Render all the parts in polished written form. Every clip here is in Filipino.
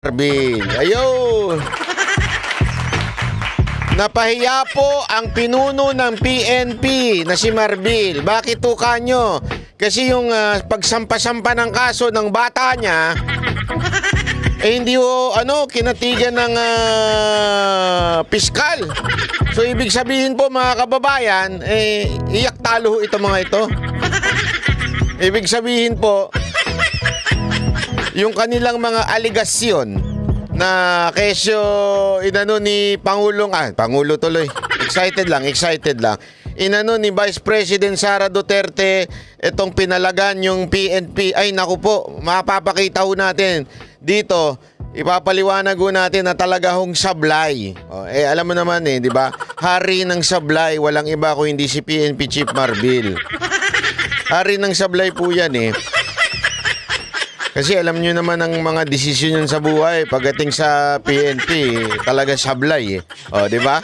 Marbil. Ayun. Napahiya po ang pinuno ng PNP na si Marbil. Bakit to kanyo? Kasi yung pagsampa-sampa ng kaso ng bata niya, hindi ho, kinatigan ng piskal. So, ibig sabihin po mga kababayan, iyak talo ito mga ito. Ibig sabihin po, yung kanilang mga aligasyon na kesyo inano ni Pangulo tuloy. Excited lang. Inano ni Vice President Sara Duterte itong pinalagan yung PNP. Ay naku po, mapapakita ho natin dito. Ipapaliwanag ho natin na talaga hong sablay. Alam mo naman di ba? Hari ng sablay, walang iba kung hindi si PNP Chief Marbil. Hari ng sablay po yan Kasi alam nyo naman ang mga desisyon yun sa buhay pagdating sa PNP, talaga sablay di ba?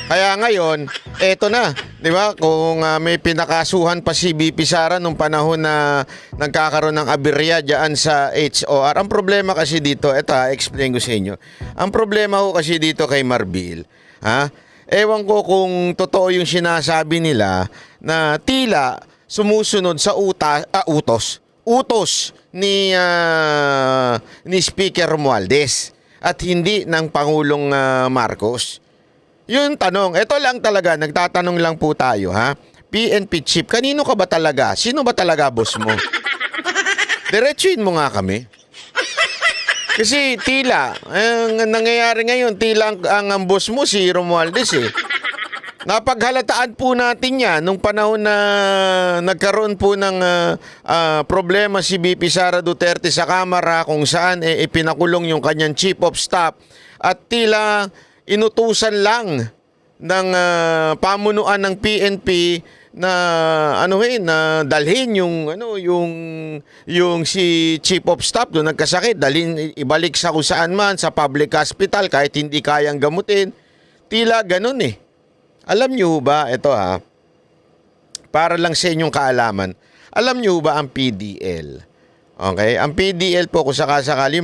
Kaya ngayon, eto na, di ba? Kung may pinakasuhan pa si BP Sara nung panahon na nagkakaroon ng aberya diyan sa HOR. Ang problema kasi dito, explain ko sa inyo. Ang problema ko kasi dito kay Marbil, ewan ko kung totoo yung sinasabi nila na tila sumusunod sa utos ni Speaker Romualdez at hindi ng Pangulong Marcos. Yun tanong, ito lang talaga, nagtatanong lang po tayo PNP Chief, kanino ka ba talaga? Sino ba talaga boss mo? Diretsuin mo nga kami. Kasi tila, ang nangyayari ngayon, tila ang boss mo si Romualdez Napaghalataan po natin yan nung panahon na nagkaroon po ng problema si BP Sara Duterte sa Kamara kung saan ipinakulong yung kanyang Chief of Staff at tila inutusan lang ng pamunuan ng PNP na na dalhin yung si Chief of Staff doon nagkasakit, dalhin ibalik sa kung saan man sa public hospital kahit hindi kayang gamutin. Tila ganun Alam niyo ba, ito para lang sa inyong kaalaman, alam niyo ba ang PDL? Okay? Ang PDL po kung sakasakali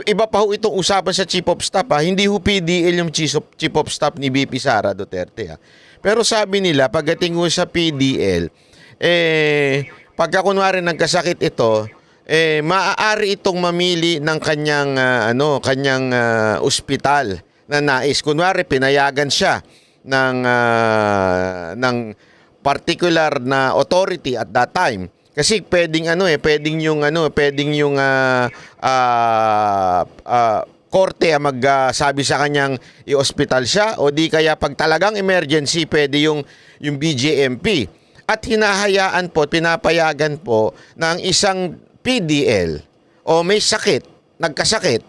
iba pa ho itong usapan sa Chief of Staff Hindi ho PDL yung Chief of Staff ni BP Sara Duterte Pero sabi nila, pagdating ho sa PDL, pagka kunwari nagkasakit ito, maaari itong mamili ng kanyang ospital na nais. Kunwari, pinayagan siya ng particular na authority at that time. Kasi pwedeng korte magsabi sa kanyang i-hospital siya o di kaya pag talagang emergency, pwede yung BJMP. At hinahayaan po, pinapayagan po ng isang PDL o may nagkasakit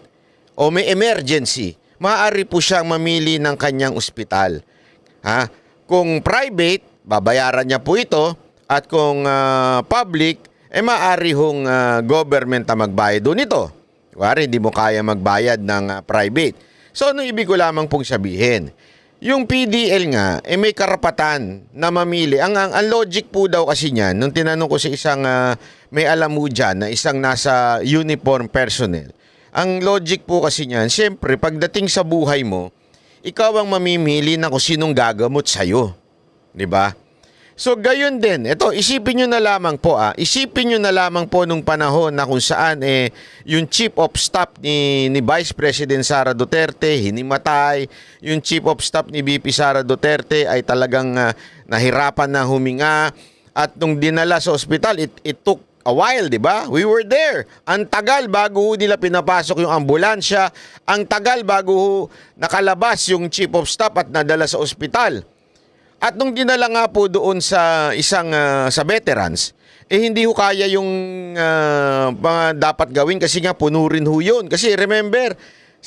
o may emergency, maaari po siyang mamili ng kanyang ospital. Kung private, babayaran niya po ito. At kung public, maaari hong government na magbayad doon ito. Kuwari, hindi mo kaya magbayad ng private. So, ano ibig ko lamang pong sabihin? Yung PDL nga, may karapatan na mamili. Ang logic po daw kasi niyan, nung tinanong ko sa isang may alam mo dyan, na isang nasa uniform personnel, ang logic po kasi niyan, siyempre, pagdating sa buhay mo, ikaw ang mamimili na kung sinong gagamot sa'yo. Diba? So, gayon din. Ito, isipin nyo na lamang po, Isipin nyo na lamang po nung panahon na kung saan, yung Chief of Staff ni Vice President Sara Duterte, hinimatay. Yung Chief of Staff ni BP Sara Duterte ay talagang nahirapan na huminga. At nung dinala sa ospital, it took a while, di ba? We were there. Ang tagal bago nila pinapasok yung ambulansya. Ang tagal bago nakalabas yung Chief of Staff at nadala sa ospital. At nung dinala nga po doon sa isang sa veterans, hindi ho kaya yung mga dapat gawin kasi nga puno rin ho yun. Kasi remember,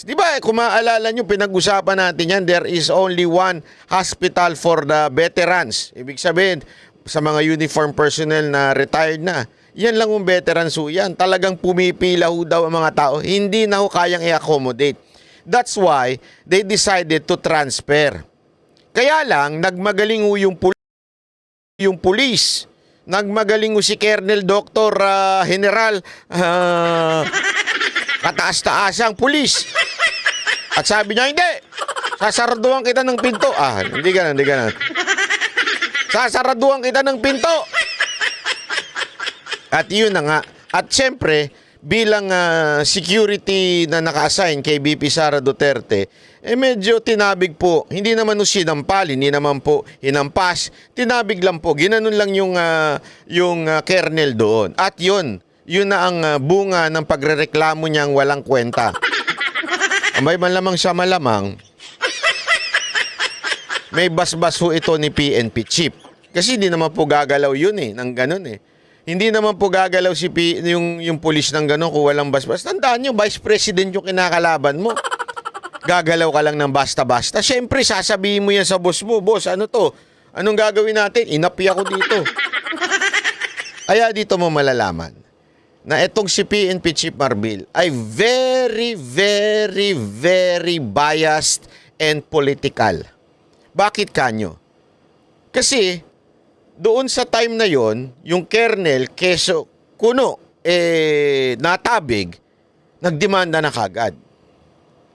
di ba kung maalala nyo, pinag-usapan natin yan, there is only one hospital for the veterans. Ibig sabihin, sa mga uniform personnel na retired na, yan lang yung veterans ho yan. Talagang pumipila ho daw ang mga tao. Hindi na ho kayang i-accommodate. That's why they decided to transfer. Kaya lang, nagmagaling ho yung pulis. Nagmagaling ho si Colonel Dr. General kataas-taasang pulis. At sabi niya, hindi, sasaraduhan kita ng pinto. Hindi ganun. Sasaraduhan kita ng pinto. At yun na nga. At syempre, bilang security na naka-assign kay VP Sara Duterte, medyo tinabig po. Hindi naman po sinampal, hindi naman po hinampas. Tinabig lang po. Ginanon lang yung kernel doon. At yun na ang bunga ng pagrereklamo niyang walang kwenta. May malamang sa malamang, may basbas ho ito ni PNP chief. Kasi hindi naman po gagalaw yun ng ganun Hindi naman po gagalaw yung pulis ng gano'n kung walang basbas. Tandaan nyo, Vice President yung kinakalaban mo. Gagalaw ka lang ng basta-basta. Siyempre, sasabihin mo yan sa boss mo, boss, ano to? Anong gagawin natin? Inapi ako dito. Kaya dito mo malalaman na itong si PNP Chief Marbil ay very, very, very biased and political. Bakit kanyo? Kasi doon sa time na yon, yung kernel, keso, kuno, natabig, nagdemanda na kagad.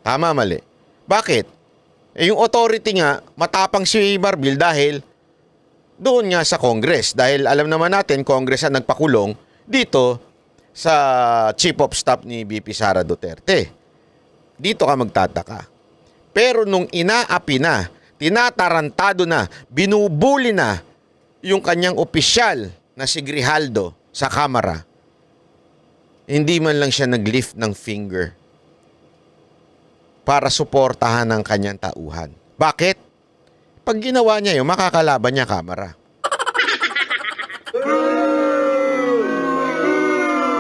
Tama, mali. Bakit? Yung authority nga, matapang si Marbil dahil doon nga sa Congress. Dahil alam naman natin, Congress ang nagpakulong dito sa Chief of Staff ni VP Sara Duterte. Dito ka magtataka. Pero nung inaapi na, tinatarantado na, binubuli na yung kanyang opisyal na si Grijaldo sa Kamara, hindi man lang siya nag-lift ng finger para suportahan ang kanyang tauhan. Bakit? Pag ginawa niya yun, makakalaban niya Kamara.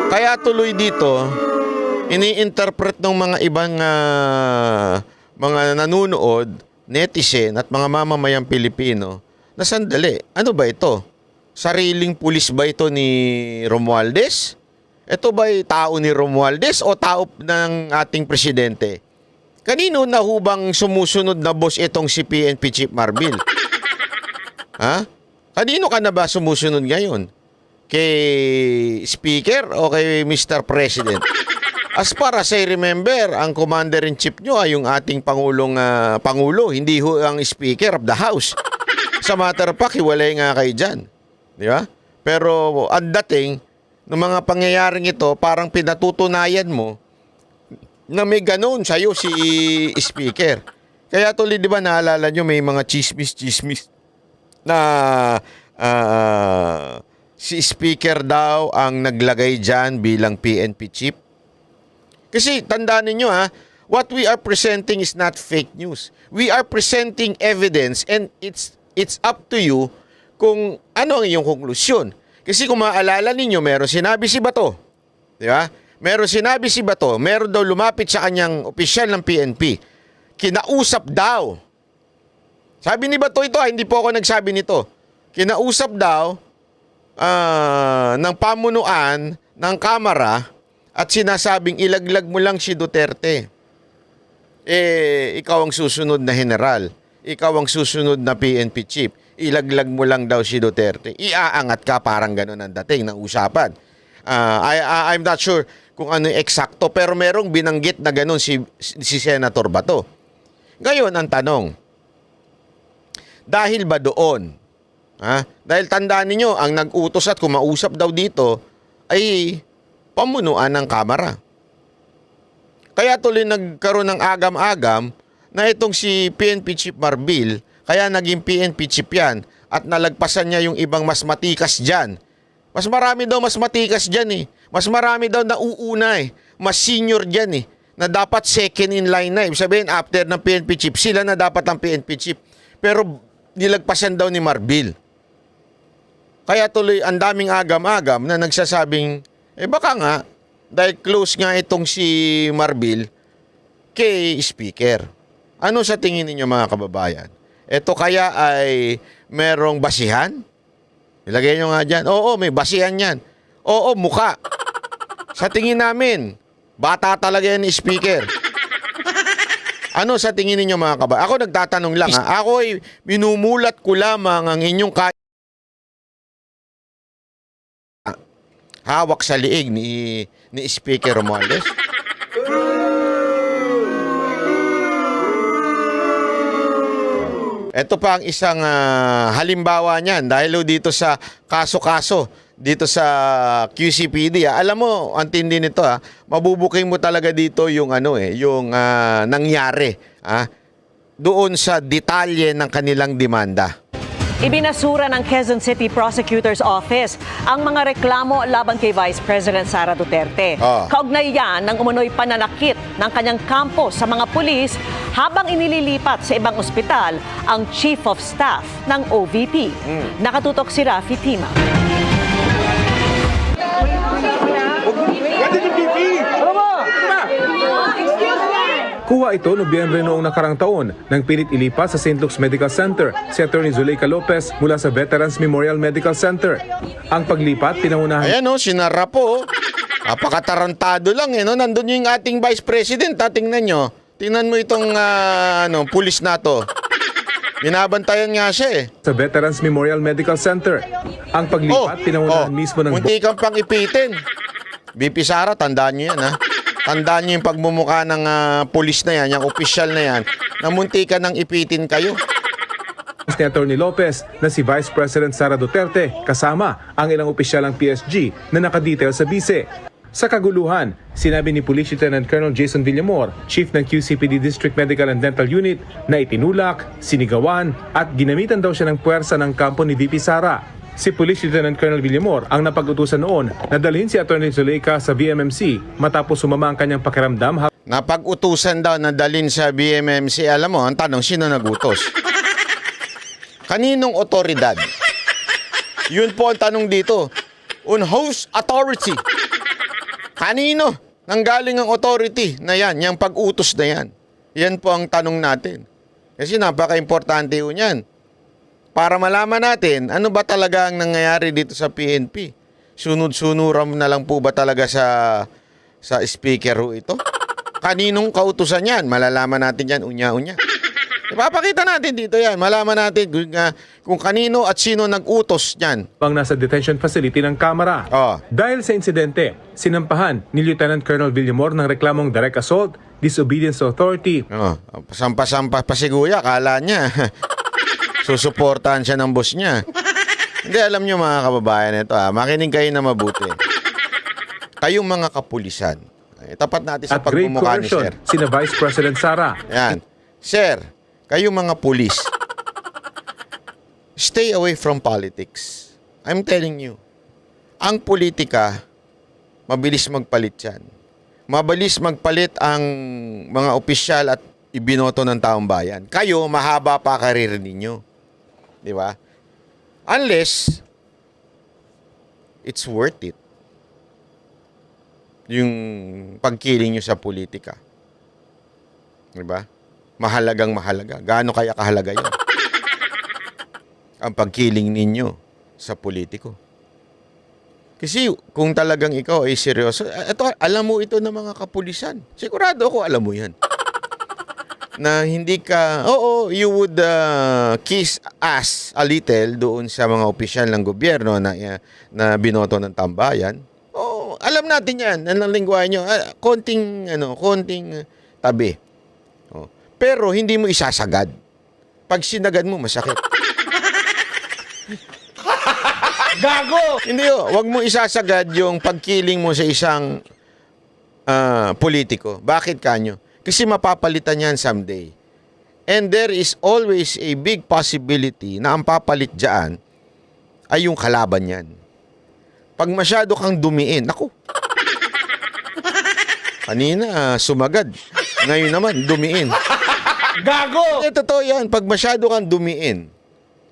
Kaya tuloy dito, ini-interpret ng mga ibang mga nanunood, netizen at mga mamamayang Pilipino na sandali, ano ba ito? Sariling pulis ba ito ni Romualdez? Ito ba'y tao ni Romualdez o tao ng ating presidente? Kanino na hubang sumusunod na boss itong si PNP Chief Marbil? Ha? Kanino ka na ba sumusunod ngayon? Kay Speaker o kay Mr. President? As far as I remember, ang Commander-in-Chief nyo ay yung ating Pangulo, hindi ho ang Speaker of the House. Sa matter of fact, hiwalay nga kayo dyan. Di ba? Pero ang dating, ng mga pangyayaring ito, parang pinatutunayan mo na may ganun sa'yo si Speaker. Kaya tuloy, di ba, naalala nyo, may mga chismis na si Speaker daw ang naglagay dyan bilang PNP Chief. Kasi tandaan ninyo what we are presenting is not fake news. We are presenting evidence and it's up to you kung ano ang iyong konklusyon. Kasi kung maaalala ninyo, meron sinabi si Bato. Di ba? Meron sinabi si Bato, meron daw lumapit sa kanyang opisyal ng PNP. Kinausap daw. Sabi ni Bato ito, hindi po ako nagsabi nito. Kinausap daw ng pamunuan ng Kamara at sinasabing ilaglag mo lang si Duterte. Ikaw ang susunod na general. Ikaw ang susunod na PNP chief. Ilaglag mo lang daw si Duterte. Iaangat ka, parang gano'n ang dating ng usapan. I'm not sure kung ano eksakto, pero merong binanggit na gano'n si Senator Bato. Ngayon, ang tanong, dahil ba doon? Dahil tandaan ninyo, ang nag-utos at kumausap daw dito ay pamunuan ng Kamara. Kaya tuloy nagkaroon ng agam-agam na itong si PNP Chief Marbil, kaya naging PNP Chief yan at nalagpasan niya yung ibang mas matikas dyan. Mas marami daw mas matikas dyan Mas marami daw na uuna Mas senior dyan na dapat second in line na. Ibig sabihin, after ng PNP Chief, sila na dapat ang PNP Chief. Pero nilagpasan daw ni Marbil. Kaya tuloy ang daming agam-agam na nagsasabing, baka nga, dahil close nga itong si Marbil kay Speaker. Ano sa tingin ninyo mga kababayan? Ito kaya ay merong basihan? Ilagay nyo nga dyan. Oo, may basihan yan. Oo, muka. Sa tingin namin, bata talaga yan ni Speaker. Ano sa tingin ninyo mga kababayan? Ako nagtatanong lang. Ako ay minumulat ko lamang ang inyong hawak sa liig ni Speaker Romualdez. Ito pa ang isang halimbawa niyan dahil dito sa kaso-kaso dito sa QCPD. Alam mo, ang tindi nito mabubuking mo talaga dito yung yung nangyari doon sa detalye ng kanilang demanda. Ibinasura ng Quezon City Prosecutor's Office ang mga reklamo laban kay Vice President Sara Duterte. Kaugnay yan ng umunoy pananakit ng kanyang kampo sa mga pulis habang inililipat sa ibang ospital ang Chief of Staff ng OVP. Nakatutok si Rafi Tima. Kuha ito Nobyembre noong nakarang taon nang pilit ilipat sa St. Luke's Medical Center si Atty. Zuleika Lopez mula sa Veterans Memorial Medical Center. Ang paglipat, pinangunahan... Ayan sinara po. Apakatarantado lang nandun yung ating Vice President. Tingnan nyo. Tingnan mo itong pulis na to. Binabantayan nga siya Sa Veterans Memorial Medical Center. Ang paglipat, pinangunahan mismo ng... Munti kang pang ipitin. BP Sara, tandaan nyo yan Tandaan niyo yung pagmumukha ng pulis na yan, yung opisyal na yan, na munti ka nang ipitin kayo. Ni Atty. Lopez na si Vice President Sara Duterte kasama ang ilang opisyal ng PSG na nakadetail sa bise. Sa kaguluhan, sinabi ni Police Lieutenant Colonel Jason Villamor, Chief ng QCPD District Medical and Dental Unit, na itinulak, sinigawan at ginamitan daw siya ng puwersa ng kampo ni VP Sara. Si Police Lieutenant Colonel Villamor ang napag-utusan noon na dalhin si Atty. Zuleika sa VMMC matapos sumama ang kanyang pakiramdam. Napag-utusan daw na dalhin sa VMMC. Alam mo, ang tanong, sino nagutos? Kaninong otoridad? Yun po ang tanong dito. On whose authority? Kanino nanggaling ang authority na yan, yung pag-utos na yan? Yan po ang tanong natin. Kasi napaka-importante yun yan. Para malaman natin, ano ba talaga ang nangyayari dito sa PNP? Sunod-sunuran na lang po ba talaga sa speaker ito? Kaninong kautusan yan? Malalaman natin yan, unya-unya. Ipapakita natin dito yan. Malaman natin kung kanino at sino nag-utos niyan. Pang nasa detention facility ng Kamara. Dahil sa insidente, sinampahan ni Lieutenant Colonel Villamor ng reklamong direct assault, disobedience to authority. Pasampa-sampa pa si Guya, kala niya. Susuportahan siya ng boss niya. Hindi, alam niyo mga kababayan ito makinig kayo na mabuti. Kayong mga kapulisan, tapat natin sa pagmumukha ni Sir. Sina Vice President Sara. Yan. Sir, kayong mga pulis, stay away from politics. I'm telling you. Ang politika, mabilis magpalit yan. Mabilis magpalit ang mga opisyal at ibinoto ng taong bayan. Kayo, mahaba pa karir ninyo. Di ba? Unless it's worth it. Yung pagkiling nyo sa politika. Di ba? Mahalagang mahalaga. Gaano kaya kahalaga yun? Ang pagkiling ninyo sa politiko. Kasi kung talagang ikaw ay seryoso, alam mo ito ng mga kapulisan. Sigurado ako alam mo yan. Na hindi ka, you would kiss ass a little doon sa mga opisyal ng gobyerno na binoto ng tambayan. Alam natin yan. Anong lingwahe nyo? Konting tabi. Pero hindi mo isasagad. Pag sinagad mo, masakit. Gago! Hindi wag mo isasagad yung pagkiling mo sa isang politiko. Bakit kanyo? Kasi mapapalitan yan someday. And there is always a big possibility na ang papalit dyan ay yung kalaban yan. Pag masyado kang dumiin, naku. Kanina, sumagad. Ngayon naman, dumiin. Gago! Totoo yan. Pag masyado kang dumiin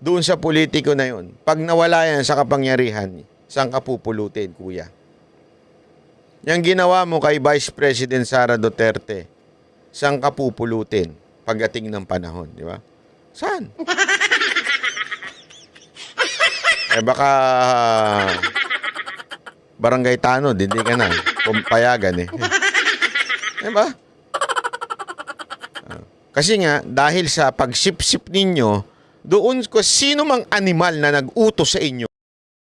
doon sa politiko na yun, pag nawala yan sa kapangyarihan, saan ka pupulutin, kuya? Yang ginawa mo kay Vice President Sara Duterte, saan ka pupulutin pagdating ng panahon, di ba? Saan? Baka barangay tanod, hindi ka na. Payagan Di ba? Kasi nga, dahil sa pagsipsip ninyo, doon ko sino mang animal na nag-utos sa inyo,